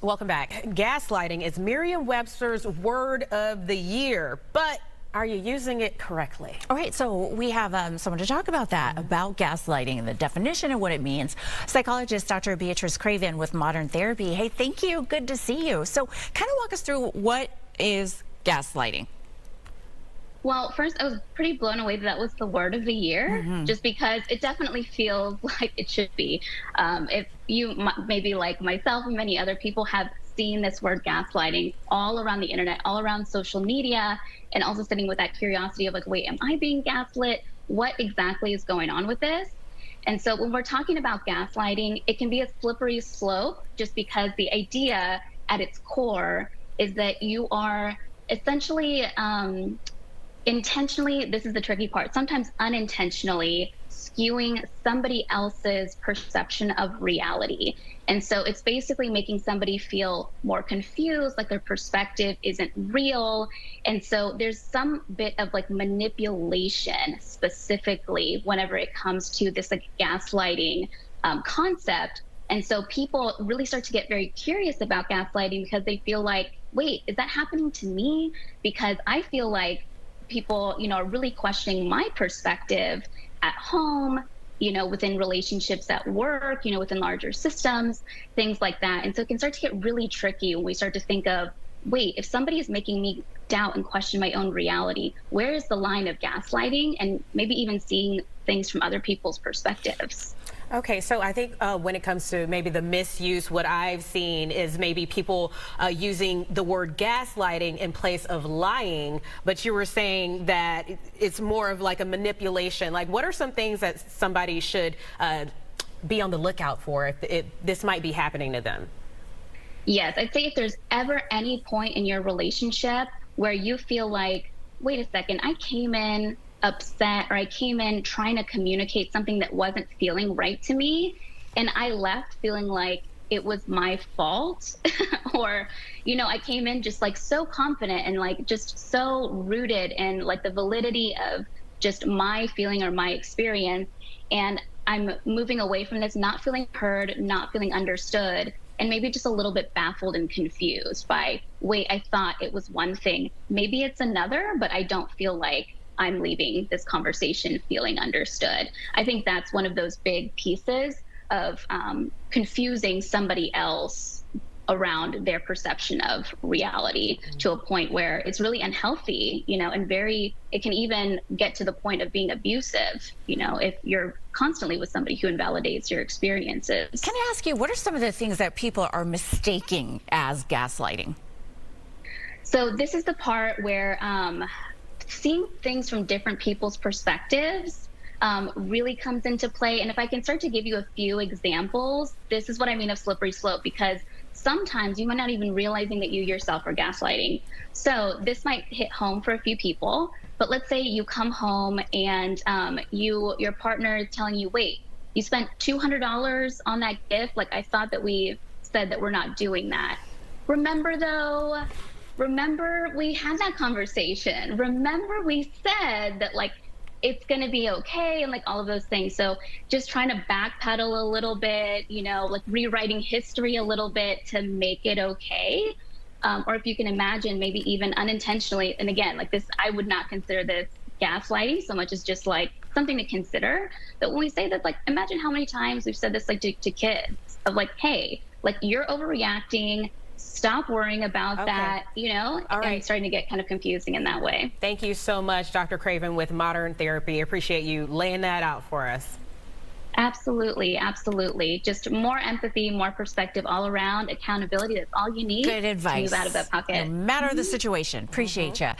Welcome back. Gaslighting is Merriam-Webster's word of the year, but are you using it correctly? All right, so we have someone to talk about that, about gaslighting and the definition and what it means. Psychologist Dr. Beatriz Craven with Modern Therapy. Hey, thank you. Good to see you. So kind of walk us through, what is gaslighting? Well, first, I was pretty blown away that was the word of the year, just because it definitely feels like it should be. If you, maybe like myself and many other people, have seen this word gaslighting all around the internet, all around social media, and also sitting with that curiosity of like, wait, am I being gaslit? What exactly is going on with this? And so when we're talking about gaslighting, it can be a slippery slope, just because the idea at its core is that you are essentially intentionally, this is the tricky part, sometimes unintentionally skewing somebody else's perception of reality. And so it's basically making somebody feel more confused, like their perspective isn't real. And so there's some bit of like manipulation specifically whenever it comes to this like gaslighting concept. And so people really start to get very curious about gaslighting, because they feel like, wait, is that happening to me? Because I feel like people, are really questioning my perspective at home, within relationships at work, within larger systems, things like that. And so it can start to get really tricky when we start to think of, wait, if somebody is making me doubt and question my own reality, where is the line of gaslighting, and maybe even seeing things from other people's perspectives? Okay, so I think when it comes to maybe the misuse, what I've seen is maybe people using the word gaslighting in place of lying, but you were saying that it's more of like a manipulation. Like, what are some things that somebody should be on the lookout for if this might be happening to them? Yes, I'd say if there's ever any point in your relationship where you feel like, wait a second, I came in upset, or I came in trying to communicate something that wasn't feeling right to me, and I left feeling like it was my fault, or, I came in just like so confident and like just so rooted in like the validity of just my feeling or my experience, and I'm moving away from this not feeling heard, not feeling understood, and maybe just a little bit baffled and confused by, wait, I thought it was one thing, maybe it's another, but I don't feel like I'm leaving this conversation feeling understood. I think that's one of those big pieces of confusing somebody else around their perception of reality to a point where it's really unhealthy, and it can even get to the point of being abusive, if you're constantly with somebody who invalidates your experiences. Can I ask you, what are some of the things that people are mistaking as gaslighting? So this is the part where seeing things from different people's perspectives really comes into play. And if I can start to give you a few examples, this is what I mean of slippery slope, because sometimes you might not even realizing that you yourself are gaslighting. So this might hit home for a few people, but let's say you come home and your partner is telling you, wait, you spent $200 on that gift? Like, I thought that we said that we're not doing that. Remember though, we had that conversation. Remember we said that like it's gonna be okay, and like all of those things. So just trying to backpedal a little bit, like rewriting history a little bit to make it okay. Or if you can imagine, maybe even unintentionally, and again, like this, I would not consider this gaslighting so much as just like something to consider. That when we say that, like, imagine how many times we've said this like to kids of like, hey, like you're overreacting, stop worrying about that, All right. And starting to get kind of confusing in that way. Thank you so much, Dr. Craven with Modern Therapy. Appreciate you laying that out for us. Absolutely, absolutely. Just more empathy, more perspective all around, accountability. That's all you need. Good advice. To move out of that pocket. No matter the situation. Appreciate you.